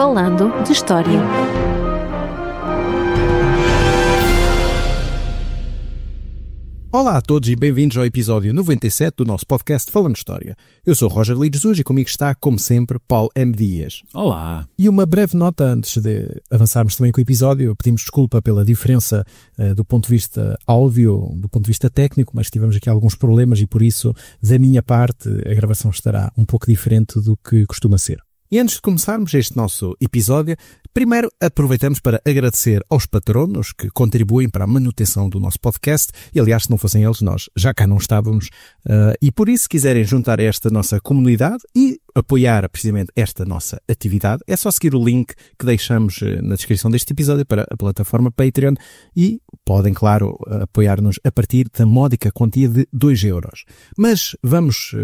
Falando de História. Olá a todos e bem-vindos ao episódio 97 do nosso podcast Falando de História. Eu sou Roger Lee Jesus e comigo está, como sempre, Paulo M. Dias. Olá! E uma breve nota antes de avançarmos também com o episódio. Pedimos desculpa pela diferença do ponto de vista áudio, do ponto de vista técnico, mas tivemos aqui alguns problemas e por isso, da minha parte, a gravação estará um pouco diferente do que costuma ser. E antes de começarmos este nosso episódio, primeiro aproveitamos para agradecer aos patronos que contribuem para a manutenção do nosso podcast e, aliás, se não fossem eles, nós já cá não estávamos. E por isso, se quiserem juntar a esta nossa comunidade e apoiar precisamente esta nossa atividade, é só seguir o link que deixamos na descrição deste episódio para a plataforma Patreon e podem, claro, apoiar-nos a partir da módica quantia de 2€. Mas vamos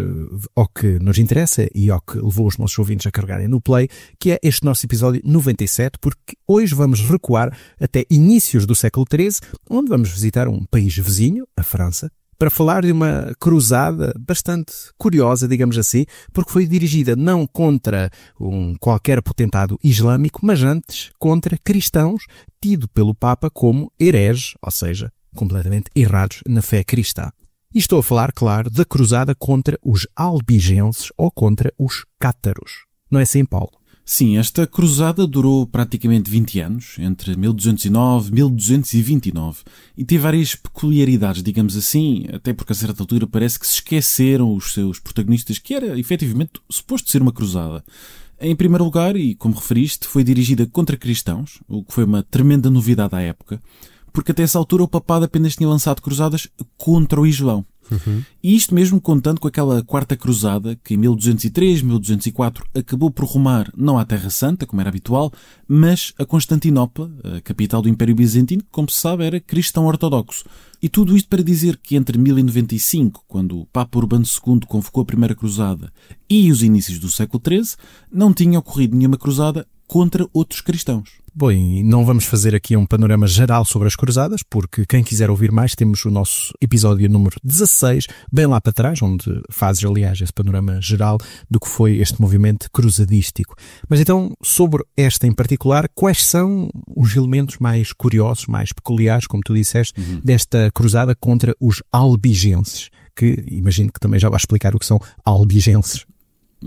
ao que nos interessa e ao que levou os nossos ouvintes a carregarem no Play, que é este nosso episódio 97, porque hoje vamos recuar até inícios do século XIII, onde vamos visitar um país vizinho, a França, para falar de uma cruzada bastante curiosa, digamos assim, porque foi dirigida não contra um qualquer potentado islâmico, mas antes contra cristãos, tido pelo Papa como hereges, ou seja, completamente errados na fé cristã. E estou a falar, claro, da cruzada contra os albigenses ou contra os cátaros. Não é assim, Paulo? Sim, esta cruzada durou praticamente 20 anos, entre 1209 e 1229, e tem várias peculiaridades, digamos assim, até porque a certa altura parece que se esqueceram os seus protagonistas, que era efetivamente suposto ser uma cruzada. Em primeiro lugar, e como referiste, foi dirigida contra cristãos, o que foi uma tremenda novidade à época, porque até essa altura o papado apenas tinha lançado cruzadas contra o Islão. E isto mesmo contando com aquela Quarta Cruzada, que em 1203, 1204 acabou por rumar não à Terra Santa, como era habitual, mas a Constantinopla, a capital do Império Bizantino, que, como se sabe, era cristão ortodoxo. E tudo isto para dizer que entre 1095, quando o Papa Urbano II convocou a Primeira Cruzada, e os inícios do século XIII, não tinha ocorrido nenhuma cruzada contra outros cristãos. Bom, e não vamos fazer aqui um panorama geral sobre as cruzadas, porque quem quiser ouvir mais, temos o nosso episódio número 16, bem lá para trás, onde fazes, aliás, esse panorama geral do que foi este movimento cruzadístico. Mas então, sobre esta em particular, quais são os elementos mais curiosos, mais peculiares, como tu disseste, desta cruzada contra os albigenses? Que imagino que também já vais explicar o que são albigenses.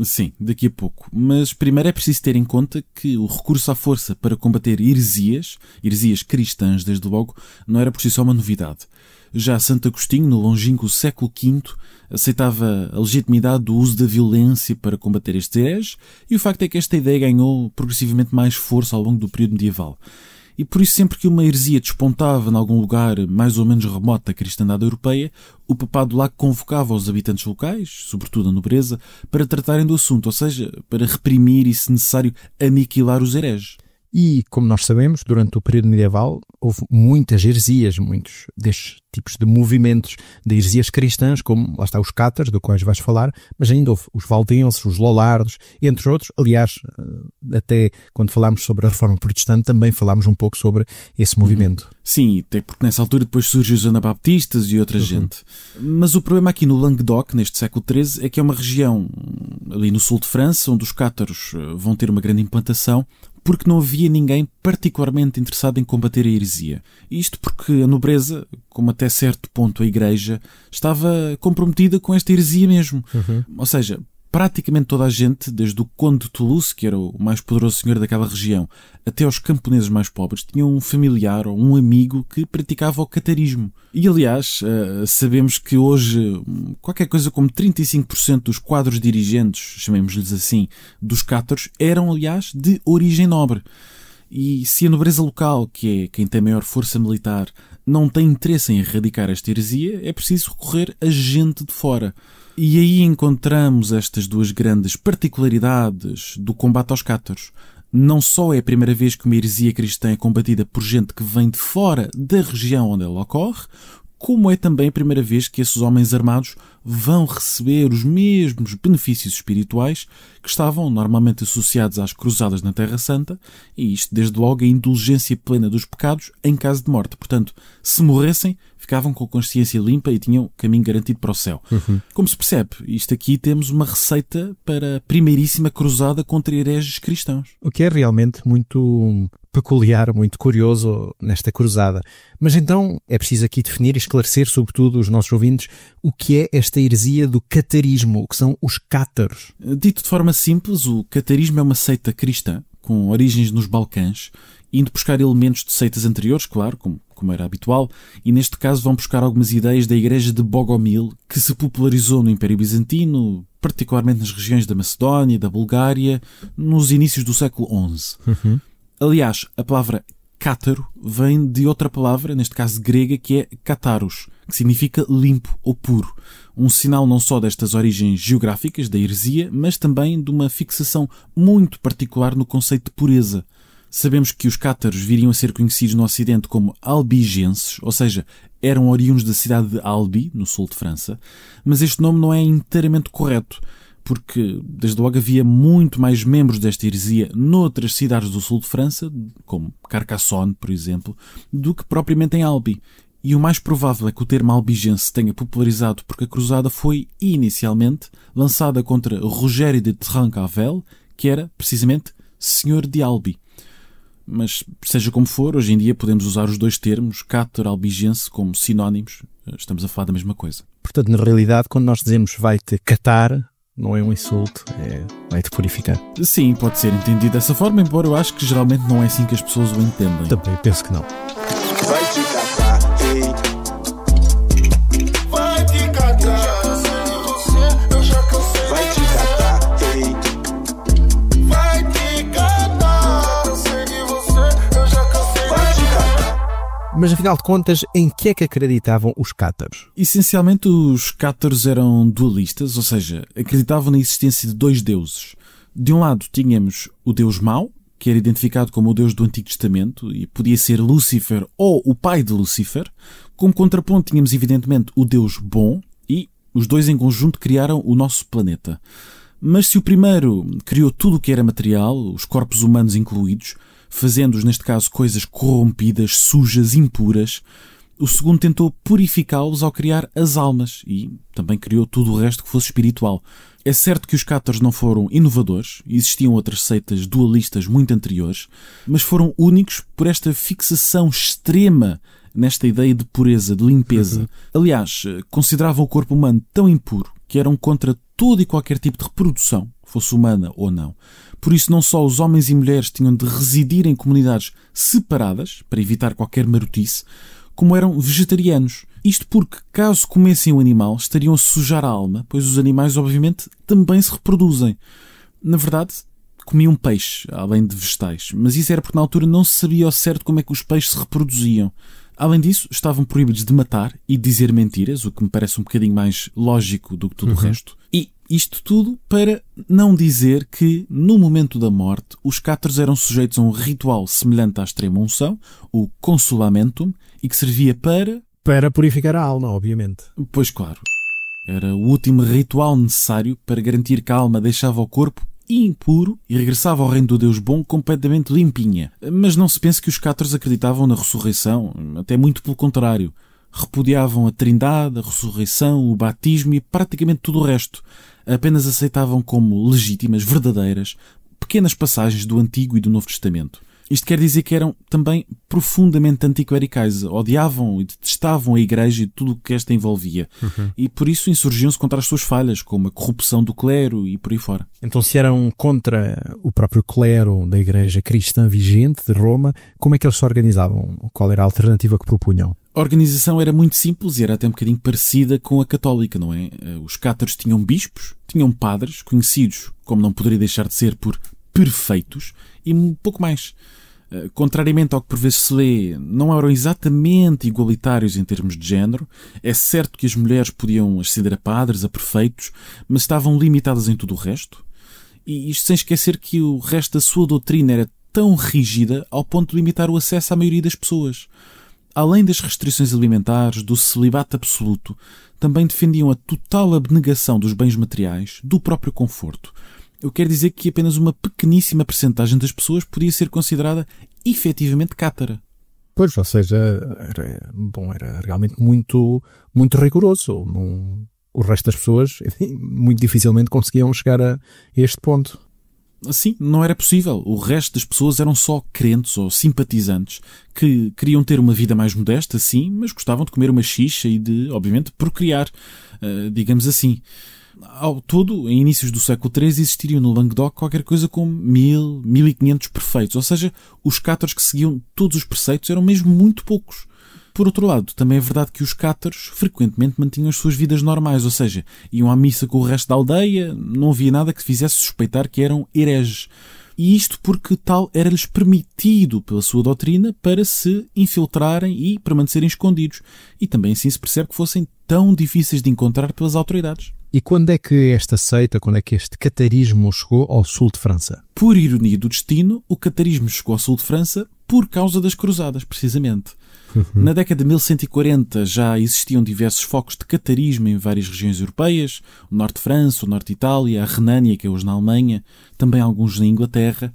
Sim, daqui a pouco. Mas primeiro é preciso ter em conta que o recurso à força para combater heresias cristãs, desde logo, não era por si só uma novidade. Já Santo Agostinho, no longínquo século V, aceitava a legitimidade do uso da violência para combater estes hereges, e o facto é que esta ideia ganhou progressivamente mais força ao longo do período medieval. E por isso, sempre que uma heresia despontava em algum lugar mais ou menos remoto da cristandade europeia, o papado lá convocava os habitantes locais, sobretudo a nobreza, para tratarem do assunto, ou seja, para reprimir e, se necessário, aniquilar os hereges. E, como nós sabemos, durante o período medieval houve muitas heresias, muitos destes tipos de movimentos de heresias cristãs, como, lá está, os cátaros, do quais vais falar, mas ainda houve os valdenses, os lollardos, entre outros. Aliás, até quando falámos sobre a Reforma Protestante, também falámos um pouco sobre esse movimento. Sim, até porque nessa altura depois surgem os anabaptistas e outra gente. Mas o problema aqui no Languedoc, neste século XIII, é que é uma região ali no sul de França, onde os cátaros vão ter uma grande implantação, porque não havia ninguém particularmente interessado em combater a heresia. Isto porque a nobreza, como até certo ponto a Igreja, estava comprometida com esta heresia mesmo. Ou seja, praticamente toda a gente, desde o conde de Toulouse, que era o mais poderoso senhor daquela região, até aos camponeses mais pobres, tinham um familiar ou um amigo que praticava o catarismo. E, aliás, sabemos que hoje qualquer coisa como 35% dos quadros dirigentes, chamemos-lhes assim, dos cátaros, eram, aliás, de origem nobre. E se a nobreza local, que é quem tem maior força militar, não tem interesse em erradicar esta heresia, é preciso recorrer a gente de fora. E aí encontramos estas duas grandes particularidades do combate aos cátaros. Não só é a primeira vez que uma heresia cristã é combatida por gente que vem de fora da região onde ela ocorre, como é também a primeira vez que esses homens armados vão receber os mesmos benefícios espirituais que estavam normalmente associados às cruzadas na Terra Santa, e isto desde logo a indulgência plena dos pecados em caso de morte. Portanto, se morressem, ficavam com a consciência limpa e tinham caminho garantido para o céu. Como se percebe, isto aqui temos uma receita para a primeiríssima cruzada contra hereges cristãos. O que é realmente muito peculiar, muito curioso nesta cruzada. Mas então é preciso aqui definir e esclarecer, sobretudo os nossos ouvintes, o que é esta heresia do catarismo, o que são os cátaros. Dito de forma simples, o catarismo é uma seita cristã, com origens nos Balcãs, indo buscar elementos de seitas anteriores, claro, como era habitual, e neste caso vão buscar algumas ideias da igreja de Bogomil, que se popularizou no Império Bizantino, particularmente nas regiões da Macedónia e da Bulgária, nos inícios do século XI. Aliás, a palavra cátaro vem de outra palavra, neste caso grega, que é kataros, que significa limpo ou puro. Um sinal não só destas origens geográficas da heresia, mas também de uma fixação muito particular no conceito de pureza. Sabemos que os cátaros viriam a ser conhecidos no Ocidente como albigenses, ou seja, eram oriundos da cidade de Albi, no sul de França, mas este nome não é inteiramente correto, porque desde logo havia muito mais membros desta heresia noutras cidades do sul de França, como Carcassonne, por exemplo, do que propriamente em Albi. E o mais provável é que o termo albigense se tenha popularizado porque a cruzada foi, inicialmente, lançada contra Rogério de Trencavel, que era, precisamente, senhor de Albi. Mas, seja como for, hoje em dia podemos usar os dois termos, cátaro e albigense, como sinónimos. Estamos a falar da mesma coisa. Portanto, na realidade, quando nós dizemos vai-te catar, não é um insulto, é vai-te purificar. Sim, pode ser entendido dessa forma, embora eu acho que geralmente não é assim que as pessoas o entendem. Também penso que não. Vai-te catar, ei. Vai-te catar. Eu já cansei. Vai-te catar, ei. Vai-te catar. Eu sei de você, eu já cansei. Vai-te catar. Mas, afinal de contas, em que é que acreditavam os cátaros? Essencialmente, os cátaros eram dualistas, ou seja, acreditavam na existência de dois deuses. De um lado, tínhamos o deus mau, que era identificado como o deus do Antigo Testamento, e podia ser Lúcifer ou o pai de Lúcifer. Como contraponto, tínhamos, evidentemente, o deus bom, e os dois em conjunto criaram o nosso planeta. Mas se o primeiro criou tudo o que era material, os corpos humanos incluídos, fazendo-os, neste caso, coisas corrompidas, sujas, impuras, o segundo tentou purificá-los ao criar as almas e também criou tudo o resto que fosse espiritual. É certo que os cátaros não foram inovadores, existiam outras seitas dualistas muito anteriores, mas foram únicos por esta fixação extrema nesta ideia de pureza, de limpeza. Aliás, consideravam o corpo humano tão impuro que eram contra todo e qualquer tipo de reprodução, fosse humana ou não. Por isso, não só os homens e mulheres tinham de residir em comunidades separadas, para evitar qualquer marotice, como eram vegetarianos. Isto porque, caso comessem um animal, estariam a sujar a alma, pois os animais, obviamente, também se reproduzem. Na verdade, comiam peixe, além de vegetais, mas isso era porque na altura não se sabia ao certo como é que os peixes se reproduziam. Além disso, estavam proibidos de matar e de dizer mentiras, o que me parece um bocadinho mais lógico do que tudo o resto. E isto tudo para não dizer que, no momento da morte, os cátaros eram sujeitos a um ritual semelhante à extrema unção, o consolamentum, e que servia para purificar a alma, obviamente. Pois claro. Era o último ritual necessário para garantir que a alma deixava o corpo impuro e regressava ao reino do Deus bom completamente limpinha. Mas não se pense que os cátaros acreditavam na ressurreição, até muito pelo contrário. Repudiavam a trindade, a ressurreição, o batismo e praticamente tudo o resto. Apenas aceitavam como legítimas, verdadeiras, pequenas passagens do Antigo e do Novo Testamento. Isto quer dizer que eram também profundamente anticlericais, odiavam e detestavam a Igreja e tudo o que esta envolvia. E por isso insurgiam-se contra as suas falhas, como a corrupção do clero e por aí fora. Então, se eram contra o próprio clero da Igreja cristã vigente de Roma, como é que eles se organizavam? Qual era a alternativa que propunham? A organização era muito simples e era até um bocadinho parecida com a católica, não é? Os cátaros tinham bispos, tinham padres, conhecidos, como não poderia deixar de ser, por perfeitos, e um pouco mais. Contrariamente ao que por vezes se lê, não eram exatamente igualitários em termos de género. É certo que as mulheres podiam ascender a padres, a prefeitos, mas estavam limitadas em tudo o resto. E isto sem esquecer que o resto da sua doutrina era tão rígida ao ponto de limitar o acesso à maioria das pessoas. além das restrições alimentares, do celibato absoluto, também defendiam a total abnegação dos bens materiais, do próprio conforto. Eu quero dizer que apenas uma pequeníssima percentagem das pessoas podia ser considerada efetivamente cátara. Pois, ou seja, era realmente muito, muito rigoroso. O resto das pessoas muito dificilmente conseguiam chegar a este ponto. Assim, não era possível. O resto das pessoas eram só crentes ou simpatizantes que queriam ter uma vida mais modesta, sim, mas gostavam de comer uma xixa e de, obviamente, procriar, digamos assim. Ao todo, em inícios do século XIII, existiriam no Languedoc qualquer coisa como 1.500 prefeitos. Ou seja, os cátaros que seguiam todos os preceitos eram mesmo muito poucos. Por outro lado, também é verdade que os cátaros frequentemente mantinham as suas vidas normais, ou seja, iam à missa com o resto da aldeia, não havia nada que fizesse suspeitar que eram hereges. E isto porque tal era-lhes permitido pela sua doutrina para se infiltrarem e permanecerem escondidos. E também assim se percebe que fossem tão difíceis de encontrar pelas autoridades. E quando é que esta seita, quando é que este catarismo chegou ao sul de França? Por ironia do destino, o catarismo chegou ao sul de França por causa das cruzadas, precisamente. Na década de 1140 já existiam diversos focos de catarismo em várias regiões europeias, o norte de França, o norte de Itália, a Renânia, que é hoje na Alemanha, também alguns na Inglaterra.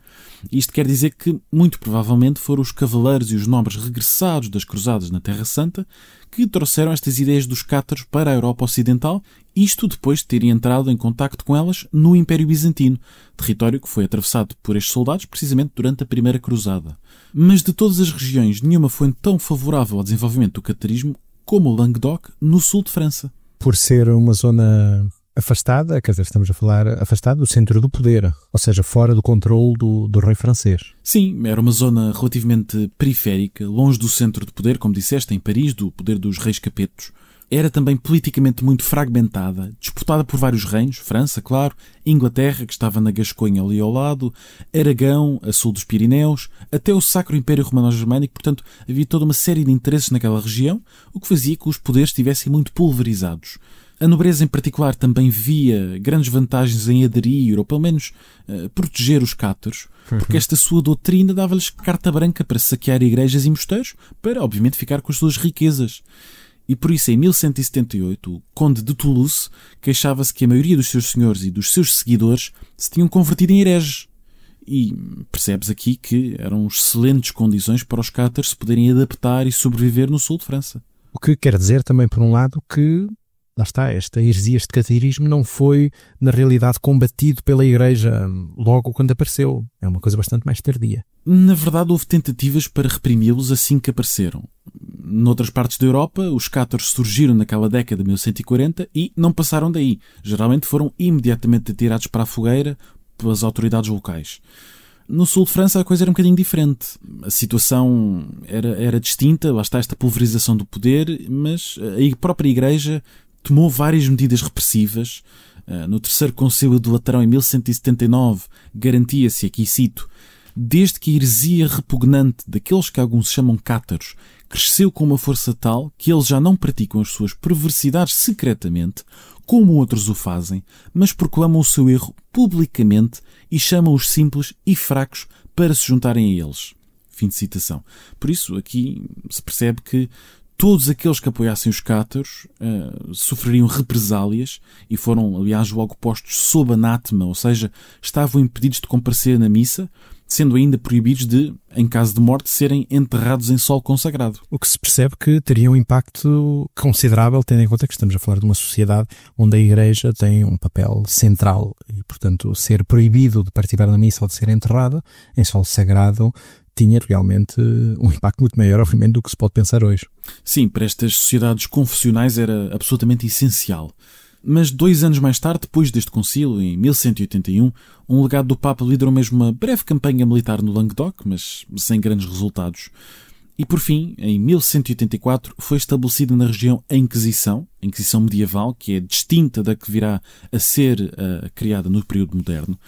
Isto quer dizer que, muito provavelmente, foram os cavaleiros e os nobres regressados das cruzadas na Terra Santa que trouxeram estas ideias dos cátaros para a Europa Ocidental, isto depois de terem entrado em contacto com elas no Império Bizantino, território que foi atravessado por estes soldados precisamente durante a Primeira Cruzada. Mas de todas as regiões, nenhuma foi tão favorável ao desenvolvimento do catarismo como o Languedoc, no sul de França. Por ser uma zona afastada, quer dizer, estamos a falar afastada do centro do poder, ou seja, fora do controle do rei francês. Sim, era uma zona relativamente periférica, longe do centro do poder, como disseste, em Paris, do poder dos reis capetos. Era também politicamente muito fragmentada, disputada por vários reinos, França, claro, Inglaterra, que estava na Gasconha ali ao lado, Aragão, a sul dos Pirineus, até o Sacro Império Romano-Germânico, portanto havia toda uma série de interesses naquela região, o que fazia que os poderes estivessem muito pulverizados. A nobreza em particular também via grandes vantagens em aderir, ou pelo menos proteger os cátaros, porque esta sua doutrina dava-lhes carta branca para saquear igrejas e mosteiros, para obviamente ficar com as suas riquezas. E por isso, em 1178, o conde de Toulouse queixava-se que a maioria dos seus senhores e dos seus seguidores se tinham convertido em hereges. E percebes aqui que eram excelentes condições para os cátaros se poderem adaptar e sobreviver no sul de França. O que quer dizer também, por um lado, que lá está, esta heresia, este catarismo não foi, na realidade, combatido pela Igreja logo quando apareceu. É uma coisa bastante mais tardia. Na verdade, houve tentativas para reprimi-los assim que apareceram. Noutras partes da Europa, os cátaros surgiram naquela década de 1140 e não passaram daí. Geralmente foram imediatamente atirados para a fogueira pelas autoridades locais. No sul de França a coisa era um bocadinho diferente. A situação era distinta, lá está esta pulverização do poder, mas a própria Igreja tomou várias medidas repressivas. No terceiro concílio do Laterão, em 1179, garantia-se, aqui cito, desde que a heresia repugnante daqueles que alguns chamam cátaros cresceu com uma força tal que eles já não praticam as suas perversidades secretamente, como outros o fazem, mas proclamam o seu erro publicamente e chamam os simples e fracos para se juntarem a eles. Fim de citação. Por isso, aqui se percebe que todos aqueles que apoiassem os cátaros sofreriam represálias e foram, aliás, logo postos sob anátema, ou seja, estavam impedidos de comparecer na missa, sendo ainda proibidos de, em caso de morte, serem enterrados em solo consagrado. O que se percebe que teria um impacto considerável, tendo em conta que estamos a falar de uma sociedade onde a Igreja tem um papel central e, portanto, ser proibido de participar na missa ou de ser enterrado em solo sagrado tinha realmente um impacto muito maior, obviamente, do que se pode pensar hoje. Sim, para estas sociedades confessionais era absolutamente essencial. Mas 2 anos mais tarde, depois deste concílio, em 1181, um legado do Papa liderou mesmo uma breve campanha militar no Languedoc, mas sem grandes resultados. E por fim, em 1184, foi estabelecida na região a Inquisição medieval, que é distinta da que virá a ser criada no período moderno.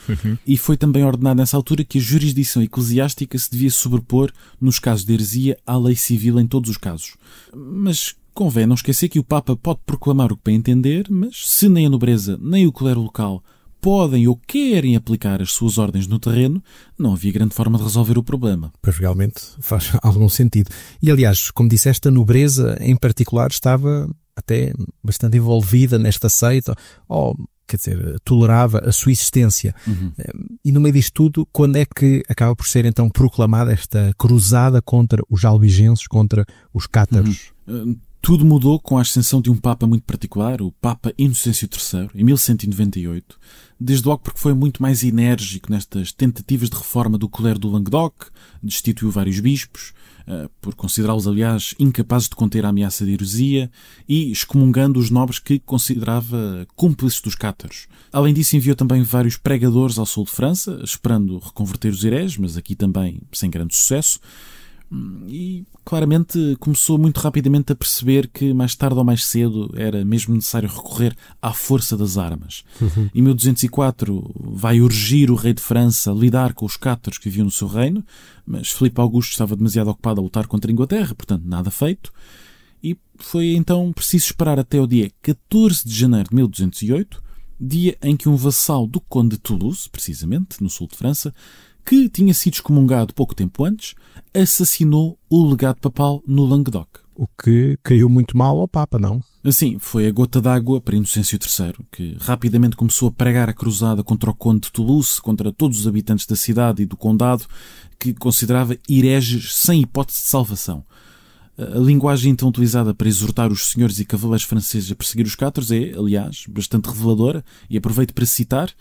E foi também ordenado nessa altura que a jurisdição eclesiástica se devia sobrepor, nos casos de heresia, à lei civil em todos os casos. Mas convém não esquecer que o Papa pode proclamar o que bem entender, mas se nem a nobreza nem o clero local podem ou querem aplicar as suas ordens no terreno, não havia grande forma de resolver o problema. Pois realmente faz algum sentido. E aliás, como disseste, a nobreza em particular estava até bastante envolvida nesta seita, quer dizer, tolerava a sua existência. E no meio disto tudo, quando é que acaba por ser então proclamada esta cruzada contra os albigenses, contra os cátaros? Tudo mudou com a ascensão de um Papa muito particular, o Papa Inocêncio III, em 1198, desde logo porque foi muito mais enérgico nestas tentativas de reforma do clero do Languedoc, destituiu vários bispos, por considerá-los, aliás, incapazes de conter a ameaça de heresia, e excomungando os nobres que considerava cúmplices dos cátaros. Além disso, enviou também vários pregadores ao sul de França, esperando reconverter os hereges, mas aqui também sem grande sucesso. E claramente começou muito rapidamente a perceber que mais tarde ou mais cedo era mesmo necessário recorrer à força das armas. Em 1204 vai urgir o rei de França a lidar com os cátaros que viviam no seu reino, mas Filipe Augusto estava demasiado ocupado a lutar contra a Inglaterra, portanto nada feito, e foi então preciso esperar até o dia 14 de janeiro de 1208, dia em que um vassalo do conde de Toulouse, precisamente, no sul de França, que tinha sido excomungado pouco tempo antes, assassinou o legado papal no Languedoc. O que caiu muito mal ao Papa, não? Assim, foi a gota d'água para Inocêncio III, que rapidamente começou a pregar a cruzada contra o conde de Toulouse, contra todos os habitantes da cidade e do condado, que considerava hereges sem hipótese de salvação. A linguagem então utilizada para exortar os senhores e cavaleiros franceses a perseguir os cátaros é, aliás, bastante reveladora, e aproveito para citar: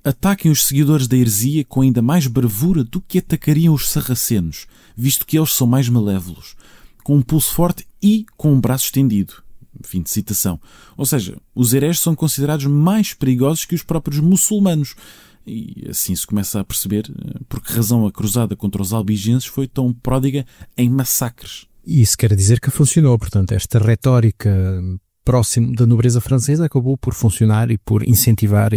ataquem os seguidores da heresia com ainda mais bravura do que atacariam os sarracenos, visto que eles são mais malévolos, com um pulso forte e com um braço estendido. Fim de citação. Ou seja, os hereges são considerados mais perigosos que os próprios muçulmanos. E assim se começa a perceber por que razão a cruzada contra os albigenses foi tão pródiga em massacres. E isso quer dizer que funcionou. Portanto, esta retórica próximo da nobreza francesa acabou por funcionar e por incentivar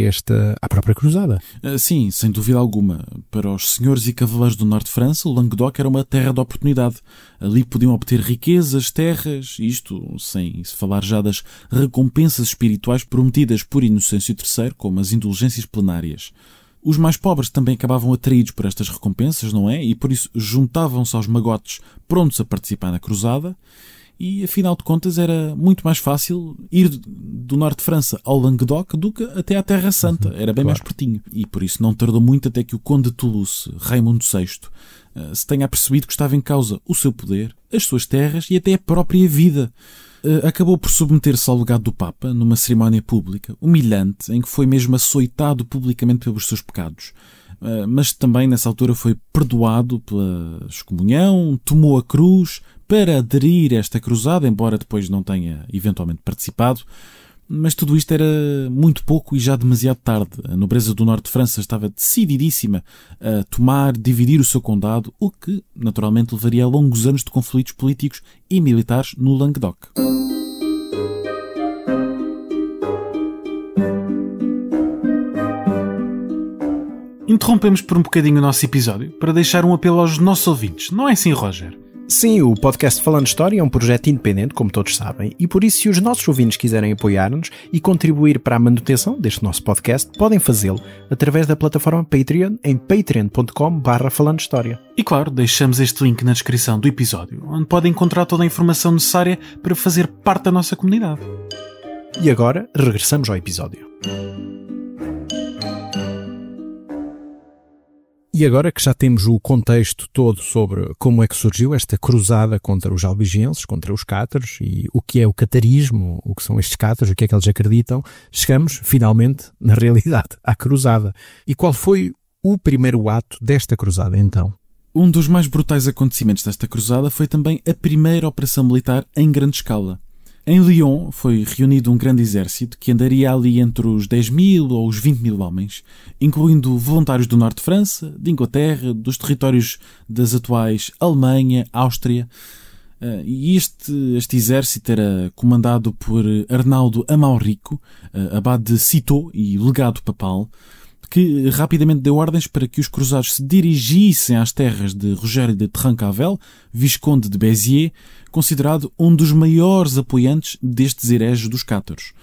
a própria cruzada. Sim, sem dúvida alguma. Para os senhores e cavaleiros do norte de França, o Languedoc era uma terra de oportunidade. Ali podiam obter riquezas, terras, isto sem se falar já das recompensas espirituais prometidas por Inocêncio III, como as indulgências plenárias. Os mais pobres também acabavam atraídos por estas recompensas, não é? E por isso juntavam-se aos magotes prontos a participar na cruzada. E, afinal de contas, era muito mais fácil ir do norte de França ao Languedoc do que até à Terra Santa. Era bem mais pertinho. E por isso não tardou muito até que o conde de Toulouse, Raimundo VI, se tenha percebido que estava em causa o seu poder, as suas terras e até a própria vida. Acabou por submeter-se ao legado do Papa numa cerimónia pública, humilhante, em que foi mesmo açoitado publicamente pelos seus pecados. Mas também, nessa altura, foi perdoado pela excomunhão, tomou a cruz para aderir a esta cruzada, embora depois não tenha eventualmente participado. Mas tudo isto era muito pouco e já demasiado tarde. A nobreza do norte de França estava decididíssima a dividir o seu condado, o que, naturalmente, levaria a longos anos de conflitos políticos e militares no Languedoc. Interrompemos por um bocadinho o nosso episódio para deixar um apelo aos nossos ouvintes. Não é assim, Roger? Sim, o podcast Falando História é um projeto independente, como todos sabem, e por isso, se os nossos ouvintes quiserem apoiar-nos e contribuir para a manutenção deste nosso podcast, podem fazê-lo através da plataforma Patreon em patreon.com/falandohistoria. E claro, deixamos este link na descrição do episódio, onde podem encontrar toda a informação necessária para fazer parte da nossa comunidade. E agora, regressamos ao episódio. E agora que já temos o contexto todo sobre como é que surgiu esta cruzada contra os albigenses, contra os cátaros, e o que é o catarismo, o que são estes cátaros, o que é que eles acreditam, chegamos finalmente, na realidade, à cruzada. E qual foi o primeiro ato desta cruzada, então? Um dos mais brutais acontecimentos desta cruzada foi também a primeira operação militar em grande escala. Em Lyon foi reunido um grande exército que andaria ali entre os 10.000 ou os 20.000 homens, incluindo voluntários do norte de França, de Inglaterra, dos territórios das atuais Alemanha, Áustria. E este exército era comandado por Arnaldo Amalrico, abade de Citeaux e legado papal, que rapidamente deu ordens para que os cruzados se dirigissem às terras de Rogério de Trencavel, visconde de Béziers, considerado um dos maiores apoiantes destes hereges dos cátaros.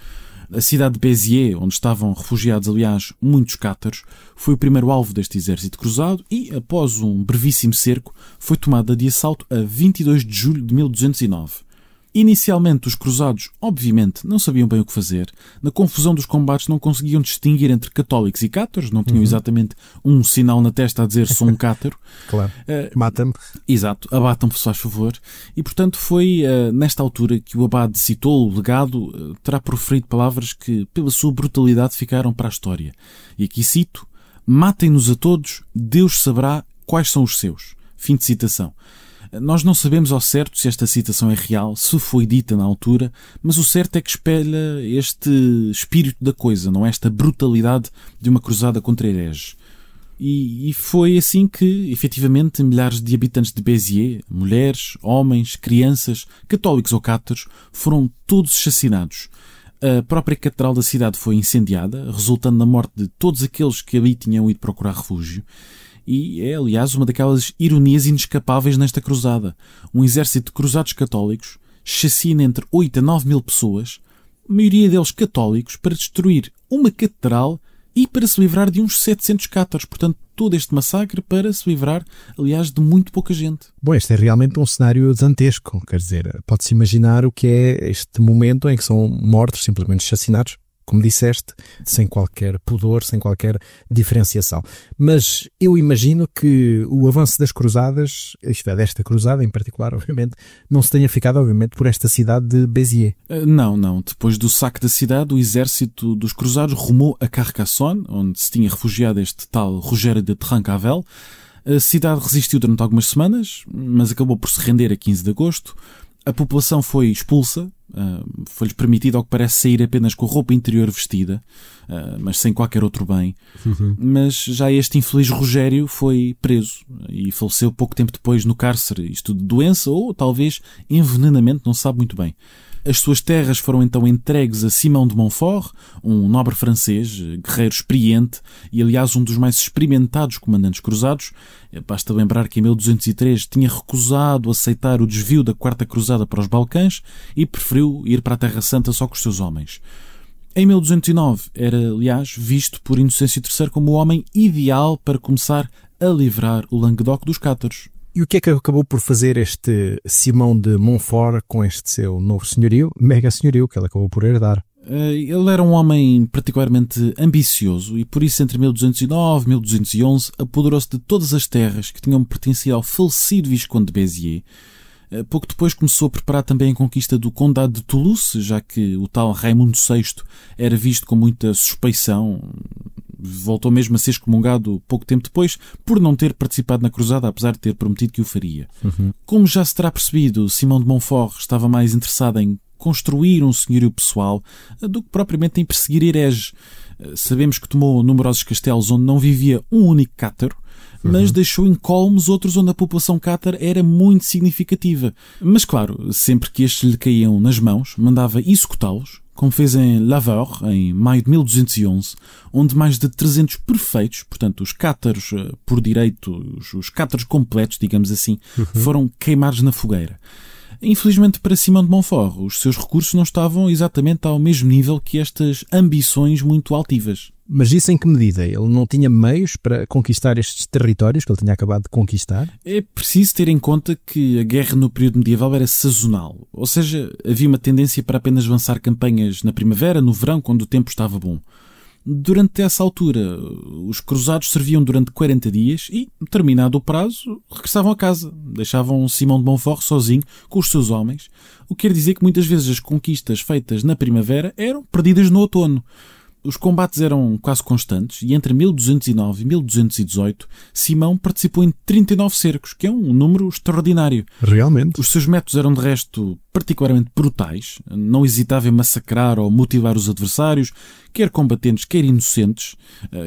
A cidade de Béziers, onde estavam refugiados, aliás, muitos cátaros, foi o primeiro alvo deste exército cruzado e, após um brevíssimo cerco, foi tomada de assalto a 22 de julho de 1209. Inicialmente, os cruzados, obviamente, não sabiam bem o que fazer. Na confusão dos combates não conseguiam distinguir entre católicos e cátaros, não tinham exatamente um sinal na testa a dizer sou um cátaro. Claro, mata-me. Exato, abatam-me, se faz favor. E, portanto, foi nesta altura que o abade citou o legado, terá proferido palavras que, pela sua brutalidade, ficaram para a história. E aqui cito: matem-nos a todos, Deus saberá quais são os seus. Fim de citação. Nós não sabemos ao certo se esta citação é real, se foi dita na altura, mas o certo é que espelha este espírito da coisa, não é? Esta brutalidade de uma cruzada contra hereges. E foi assim que, efetivamente, milhares de habitantes de Béziers, mulheres, homens, crianças, católicos ou cátaros, foram todos assassinados. A própria catedral da cidade foi incendiada, resultando na morte de todos aqueles que ali tinham ido procurar refúgio. E é, aliás, uma daquelas ironias inescapáveis nesta cruzada. Um exército de cruzados católicos chacina entre 8 a 9 mil pessoas, a maioria deles católicos, para destruir uma catedral e para se livrar de uns 700 cátaros. Portanto, todo este massacre para se livrar, aliás, de muito pouca gente. Bom, este é realmente um cenário dantesco. Quer dizer, pode-se imaginar o que é este momento em que são mortos, simplesmente chacinados, como disseste, sem qualquer pudor, sem qualquer diferenciação. Mas eu imagino que o avanço das cruzadas, isto é, desta cruzada em particular, obviamente, não se tenha ficado, obviamente, por esta cidade de Béziers. Não. Depois do saque da cidade, o exército dos cruzados rumou a Carcassonne, onde se tinha refugiado este tal Rogério de Trencavel. A cidade resistiu durante algumas semanas, mas acabou por se render a 15 de agosto. A população foi expulsa, foi-lhes permitido, ao que parece, sair apenas com a roupa interior vestida, mas sem qualquer outro bem. Mas já este infeliz Rogério foi preso e faleceu pouco tempo depois no cárcere, isto de doença ou talvez envenenamento, não se sabe muito bem. As suas terras foram então entregues a Simão de Montfort, um nobre francês, guerreiro experiente e, aliás, um dos mais experimentados comandantes cruzados. Basta lembrar que em 1203 tinha recusado aceitar o desvio da Quarta Cruzada para os Balcãs e preferiu ir para a Terra Santa só com os seus homens. Em 1209 era, aliás, visto por Inocêncio III como o homem ideal para começar a livrar o Languedoc dos cátaros. E o que é que acabou por fazer este Simão de Montfort com este seu novo senhorio, mega senhorio, que ele acabou por herdar? Ele era um homem particularmente ambicioso e por isso entre 1209 e 1211 apoderou-se de todas as terras que tinham pertencido ao falecido Visconde de Béziers. Pouco depois começou a preparar também a conquista do Condado de Toulouse, já que o tal Raimundo VI era visto com muita suspeição. Voltou mesmo a ser excomungado pouco tempo depois por não ter participado na cruzada, apesar de ter prometido que o faria. Como já se terá percebido, Simão de Montfort estava mais interessado em construir um senhorio pessoal do que propriamente em perseguir hereges. Sabemos que tomou numerosos castelos onde não vivia um único cátaro, mas deixou incólumes outros onde a população cátara era muito significativa. Mas claro, sempre que estes lhe caíam nas mãos, mandava executá-los, como fez em Laveur, em maio de 1211, onde mais de 300 perfeitos, portanto os cátaros por direito, os cátaros completos, digamos assim, foram queimados na fogueira. Infelizmente para Simão de Montfort, os seus recursos não estavam exatamente ao mesmo nível que estas ambições muito altivas. Mas isso em que medida? Ele não tinha meios para conquistar estes territórios que ele tinha acabado de conquistar? É preciso ter em conta que a guerra no período medieval era sazonal, ou seja, havia uma tendência para apenas avançar campanhas na primavera, no verão, quando o tempo estava bom. Durante essa altura, os cruzados serviam durante 40 dias e, terminado o prazo, regressavam a casa. Deixavam Simão de Montfort sozinho com os seus homens, o que quer dizer que muitas vezes as conquistas feitas na primavera eram perdidas no outono. Os combates eram quase constantes e entre 1209 e 1218 Simão participou em 39 cercos, que é um número extraordinário. Realmente. Os seus métodos eram de resto particularmente brutais. Não hesitava em massacrar ou mutilar os adversários, quer combatentes, quer inocentes,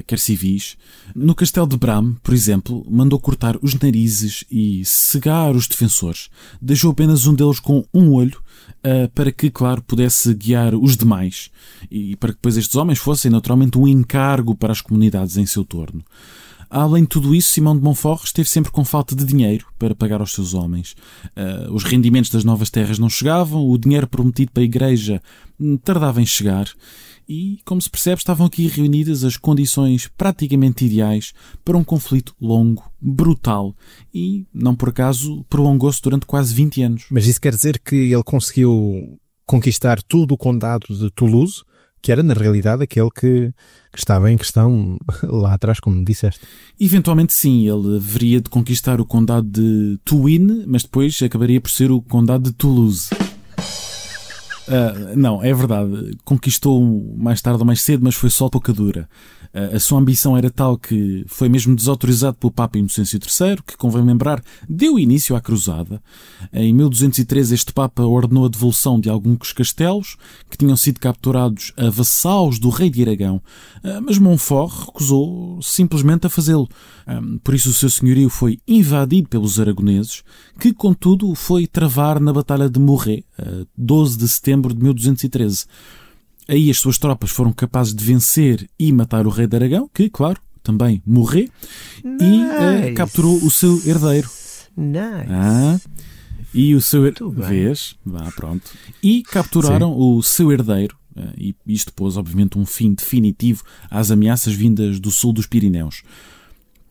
quer civis. No castelo de Bram, por exemplo, mandou cortar os narizes e cegar os defensores. Deixou apenas um deles com um olho, para que, claro, pudesse guiar os demais e para que depois estes homens fossem naturalmente um encargo para as comunidades em seu torno. Além de tudo isso, Simão de Montfort esteve sempre com falta de dinheiro para pagar aos seus homens. Os rendimentos das novas terras não chegavam, o dinheiro prometido para a igreja tardava em chegar e, como se percebe, estavam aqui reunidas as condições praticamente ideais para um conflito longo, brutal e, não por acaso, prolongou-se durante quase 20 anos. Mas isso quer dizer que ele conseguiu conquistar todo o condado de Toulouse, que era, na realidade, aquele que estava em questão lá atrás, como disseste. Eventualmente sim, ele haveria de conquistar o condado de Tuine, mas depois acabaria por ser o condado de Toulouse. Não, é verdade, conquistou mais tarde ou mais cedo, mas foi só pouca dura. A sua ambição era tal que foi mesmo desautorizado pelo Papa Inocêncio III, que, convém lembrar, deu início à cruzada. Em 1213 este Papa ordenou a devolução de alguns castelos que tinham sido capturados a vassalos do rei de Aragão, mas Montfort recusou simplesmente a fazê-lo. Por isso o seu senhorio foi invadido pelos aragoneses, que contudo foi travar na Batalha de Muret, 12 de setembro de 1213. Aí as suas tropas foram capazes de vencer e matar o rei de Aragão, que, claro, também morreu, e capturou o seu herdeiro. E o seu pronto. E capturaram o seu herdeiro, e isto pôs, obviamente, um fim definitivo às ameaças vindas do sul dos Pirineus.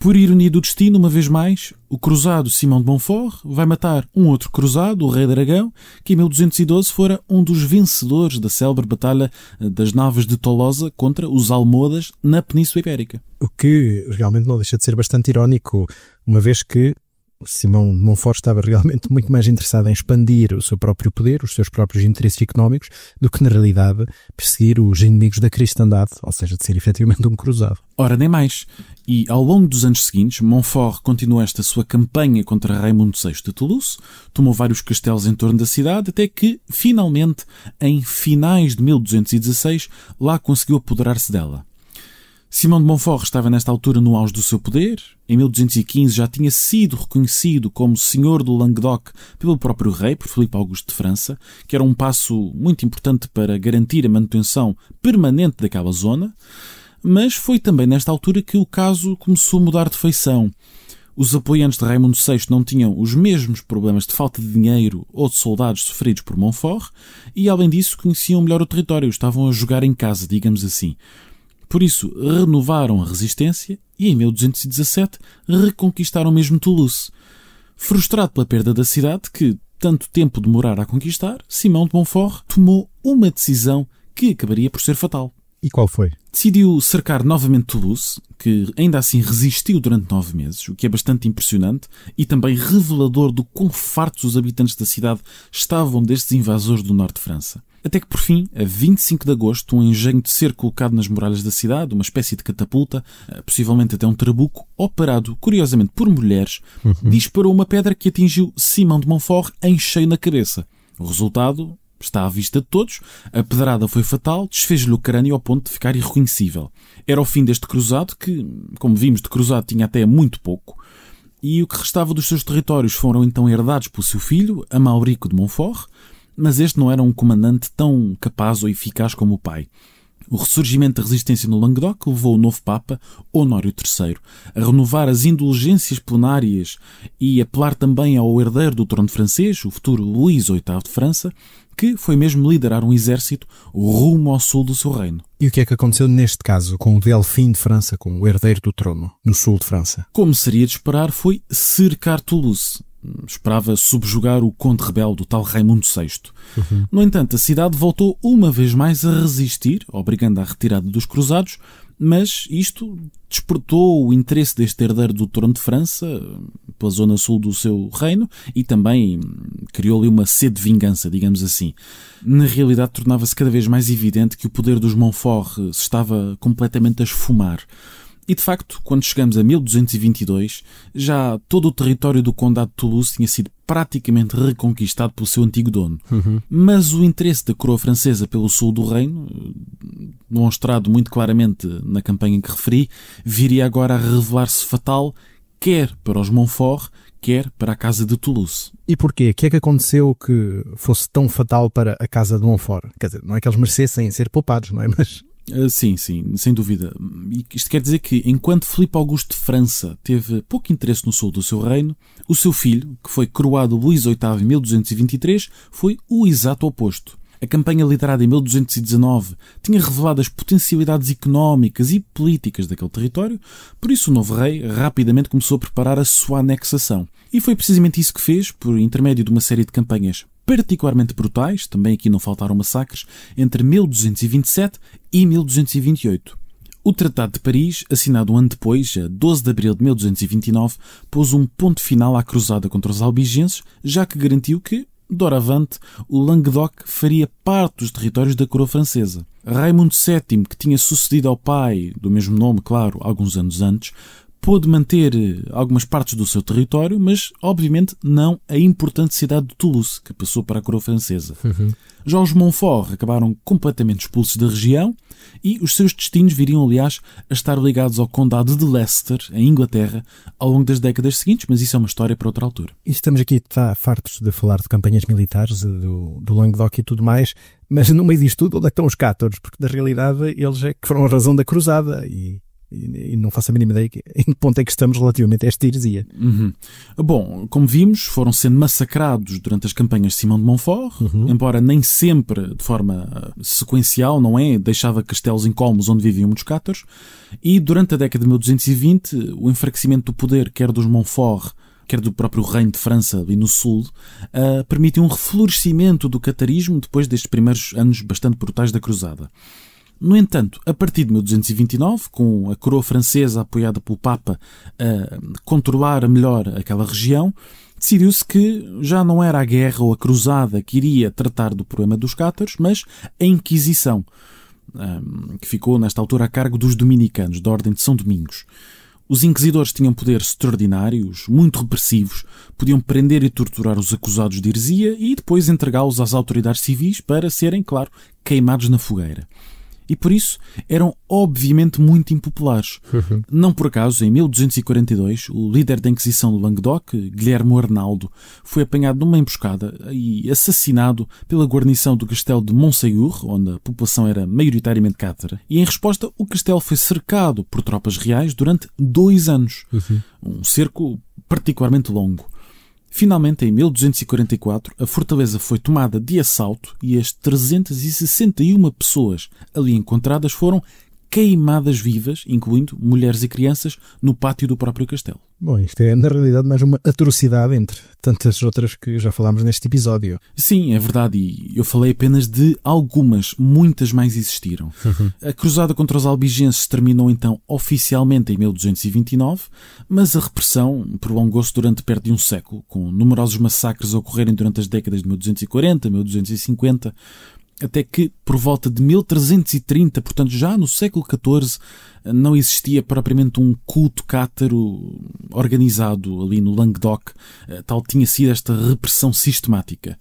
Por ironia do destino, uma vez mais, o cruzado Simão de Montfort vai matar um outro cruzado, o rei de Aragão, que em 1212 fora um dos vencedores da célebre batalha das Naves de Tolosa contra os almohadas na Península Ibérica. O que realmente não deixa de ser bastante irónico, uma vez que Simão de Montfort estava realmente muito mais interessado em expandir o seu próprio poder, os seus próprios interesses económicos, do que na realidade perseguir os inimigos da cristandade, ou seja, de ser efetivamente um cruzado. Ora, nem mais. E ao longo dos anos seguintes, Montfort continuou esta sua campanha contra Raimundo VI de Toulouse, tomou vários castelos em torno da cidade, até que, finalmente, em finais de 1216, lá conseguiu apoderar-se dela. Simão de Montfort estava nesta altura no auge do seu poder. Em 1215 já tinha sido reconhecido como senhor do Languedoc pelo próprio rei, por Filipe Augusto de França, que era um passo muito importante para garantir a manutenção permanente daquela zona. Mas foi também nesta altura que o caso começou a mudar de feição. Os apoiantes de Raimundo VI não tinham os mesmos problemas de falta de dinheiro ou de soldados sofridos por Montfort e, além disso, conheciam melhor o território, estavam a jogar em casa, digamos assim. Por isso, renovaram a resistência e, em 1217, reconquistaram mesmo Toulouse. Frustrado pela perda da cidade, que tanto tempo demorara a conquistar, Simão de Montfort tomou uma decisão que acabaria por ser fatal. E qual foi? Decidiu cercar novamente Toulouse, que ainda assim resistiu durante 9 meses, o que é bastante impressionante e também revelador do quão fartos os habitantes da cidade estavam destes invasores do norte de França. Até que, por fim, a 25 de agosto, um engenho de cerco colocado nas muralhas da cidade, uma espécie de catapulta, possivelmente até um trabuco, operado, curiosamente, por mulheres, disparou uma pedra que atingiu Simão de Montfort em cheio na cabeça. O resultado está à vista de todos. A pedrada foi fatal, desfez-lhe o crânio ao ponto de ficar irreconhecível. Era o fim deste cruzado, que, como vimos, de cruzado tinha até muito pouco, e o que restava dos seus territórios foram então herdados pelo seu filho, Amalrico de Montfort, mas este não era um comandante tão capaz ou eficaz como o pai. O ressurgimento da resistência no Languedoc levou o novo Papa, Honório III, a renovar as indulgências plenárias e apelar também ao herdeiro do trono francês, o futuro Luís VIII de França, que foi mesmo liderar um exército rumo ao sul do seu reino. E o que é que aconteceu neste caso com o Delfim de França, com o herdeiro do trono, no sul de França? Como seria de esperar, foi cercar Toulouse. Esperava subjugar o conde rebelde, o tal Raimundo VI. No entanto, a cidade voltou uma vez mais a resistir, obrigando à retirada dos cruzados, mas isto despertou o interesse deste herdeiro do trono de França pela zona sul do seu reino e também criou-lhe uma sede de vingança, digamos assim. Na realidade, tornava-se cada vez mais evidente que o poder dos Montfort se estava completamente a esfumar. E, de facto, quando chegamos a 1222, já todo o território do Condado de Toulouse tinha sido praticamente reconquistado pelo seu antigo dono. Mas o interesse da coroa francesa pelo sul do reino, demonstrado muito claramente na campanha que referi, viria agora a revelar-se fatal, quer para os Montfort, quer para a Casa de Toulouse. E porquê? O que é que aconteceu que fosse tão fatal para a Casa de Montfort? Quer dizer, não é que eles merecessem ser poupados, não é? Mas Sim, sem dúvida. E isto quer dizer que, enquanto Filipe Augusto de França teve pouco interesse no sul do seu reino, o seu filho, que foi coroado Luís VIII em 1223, foi o exato oposto. A campanha liderada em 1219 tinha revelado as potencialidades económicas e políticas daquele território, por isso o novo rei rapidamente começou a preparar a sua anexação. E foi precisamente isso que fez, por intermédio de uma série de campanhas particularmente brutais, também aqui não faltaram massacres, entre 1227 e 1228. O Tratado de Paris, assinado um ano depois, a 12 de abril de 1229, pôs um ponto final à cruzada contra os albigenses, já que garantiu que, doravante, o Languedoc faria parte dos territórios da coroa francesa. Raimundo VII, que tinha sucedido ao pai, do mesmo nome, claro, alguns anos antes, pôde manter algumas partes do seu território, mas, obviamente, não a importante cidade de Toulouse, que passou para a coroa francesa. Já os Montfort acabaram completamente expulsos da região e os seus destinos viriam, aliás, a estar ligados ao condado de Leicester, em Inglaterra, ao longo das décadas seguintes, mas isso é uma história para outra altura. E estamos aqui fartos de falar de campanhas militares, do Languedoc e tudo mais, mas no meio disto tudo, onde é que estão os cátaros? Porque, na realidade, eles é que foram a razão da cruzada e não faço a mínima ideia em que ponto é que estamos relativamente a esta heresia. Bom, como vimos, foram sendo massacrados durante as campanhas de Simão de Montfort, embora nem sempre de forma sequencial, não é? Deixava castelos incólumes onde viviam muitos cátaros, e durante a década de 1220, o enfraquecimento do poder, quer dos Montfort, quer do próprio reino de França ali no sul, permitiu um reflorescimento do catarismo depois destes primeiros anos bastante brutais da cruzada. No entanto, a partir de 1229, com a coroa francesa apoiada pelo Papa a controlar melhor aquela região, decidiu-se que já não era a guerra ou a cruzada que iria tratar do problema dos cátaros, mas a Inquisição, que ficou nesta altura a cargo dos dominicanos, da Ordem de São Domingos. Os inquisidores tinham poderes extraordinários, muito repressivos, podiam prender e torturar os acusados de heresia e depois entregá-los às autoridades civis para serem, claro, queimados na fogueira. E por isso eram obviamente muito impopulares. Não por acaso, em 1242, o líder da Inquisição do Languedoc, Guilherme Arnaldo, foi apanhado numa emboscada e assassinado pela guarnição do castelo de Montségur, onde a população era maioritariamente cátara, e em resposta o castelo foi cercado por tropas reais durante 2 anos. Um cerco particularmente longo. Finalmente, em 1244, a fortaleza foi tomada de assalto e as 361 pessoas ali encontradas foram queimadas vivas, incluindo mulheres e crianças, no pátio do próprio castelo. Bom, isto é, na realidade, mais uma atrocidade entre tantas outras que já falámos neste episódio. Sim, é verdade, e eu falei apenas de algumas, muitas mais existiram. A cruzada contra os albigenses terminou então oficialmente em 1229, mas a repressão prolongou-se durante perto de um século, com numerosos massacres a ocorrerem durante as décadas de 1240, 1250, até que, por volta de 1330, portanto já no século XIV, não existia propriamente um culto cátaro organizado ali no Languedoc, tal tinha sido esta repressão sistemática.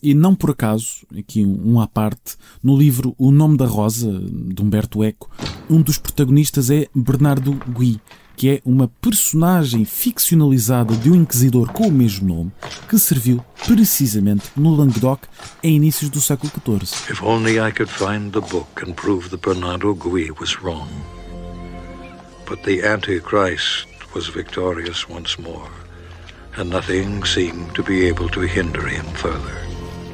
E não por acaso, aqui um à parte, no livro O Nome da Rosa, de Humberto Eco, um dos protagonistas é Bernardo Gui, que é uma personagem ficcionalizada de um inquisidor com o mesmo nome, que serviu precisamente no Languedoc em inícios do século XIV. If only I could find the book and prove that Bernardo Gui was wrong. But the Antichrist was victorious once more, and nothing seemed to be able to hinder him further.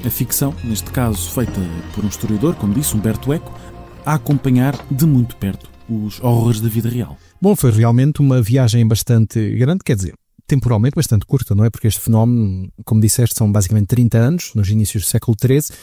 A ficção, neste caso feita por um historiador, como disse, Humberto Eco, a acompanhar de muito perto os horrores da vida real. Bom, foi realmente uma viagem bastante grande, quer dizer, temporalmente bastante curta, não é? Porque este fenómeno, como disseste, são basicamente 30 anos, nos inícios do século XIII,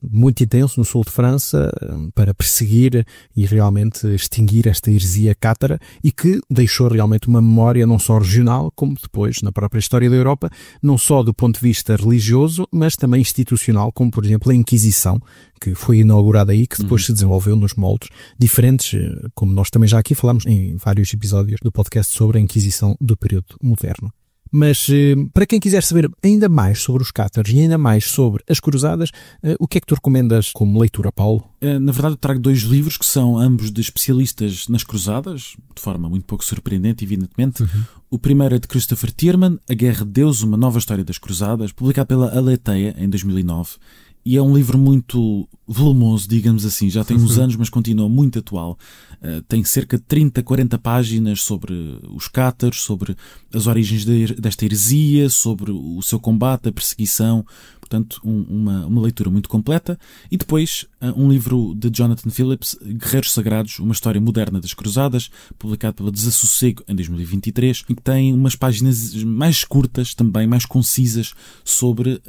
muito intenso no sul de França, para perseguir e realmente extinguir esta heresia cátara, e que deixou realmente uma memória não só regional, como depois na própria história da Europa, não só do ponto de vista religioso, mas também institucional, como por exemplo a Inquisição, que foi inaugurada aí, que depois se desenvolveu nos moldes diferentes, como nós também já aqui falamos em vários episódios do podcast sobre a Inquisição do período moderno. Mas para quem quiser saber ainda mais sobre os cátaros e ainda mais sobre as cruzadas, o que é que tu recomendas como leitura, Paulo? Na verdade, eu trago 2 livros que são ambos de especialistas nas cruzadas, de forma muito pouco surpreendente, evidentemente. O primeiro é de Christopher Tierman, A Guerra de Deus, uma nova história das cruzadas, publicado pela Aletheia em 2009. e é um livro muito volumoso, digamos assim. Já tem uns anos, mas continua muito atual. Tem cerca de 30, 40 páginas sobre os cátaros, sobre as origens desta heresia, sobre o seu combate, a perseguição. Portanto, uma leitura muito completa. E depois, um livro de Jonathan Phillips, Guerreiros Sagrados, uma história moderna das Cruzadas, publicado pela Desassossego em 2023, e que tem umas páginas mais curtas, também mais concisas, sobre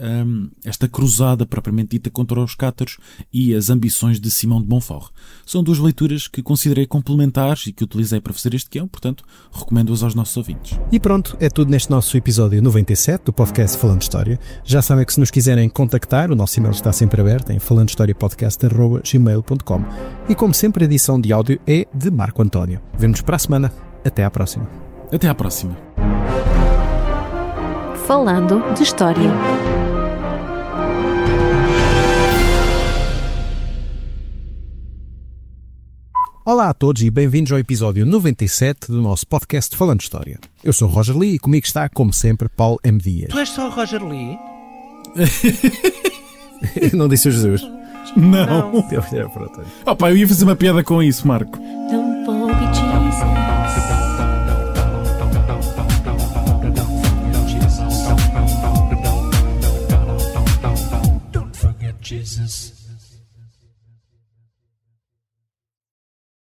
esta cruzada propriamente dita contra os cátaros e as ambições de Simão de Montfort. São duas leituras que considerei complementares e que utilizei para fazer este guião, portanto, recomendo-as aos nossos ouvintes. E pronto, é tudo neste nosso episódio 97 do podcast Falando História. Já sabem que se nos quiserem contactar, o nosso e-mail está sempre aberto em falandohistoriapodcast@gmail.com. E como sempre, a edição de áudio é de Marco António. Vemo-nos para a semana. Até à próxima. Até à próxima. Falando de História. Olá a todos e bem-vindos ao episódio 97 do nosso podcast Falando História. Eu sou o Roger Lee e comigo está, como sempre, Paulo M. Dias. Tu és só o Roger Lee? Não disse o Jesus? Não. Pronto. Opa, eu ia fazer uma piada com isso, Marco. Não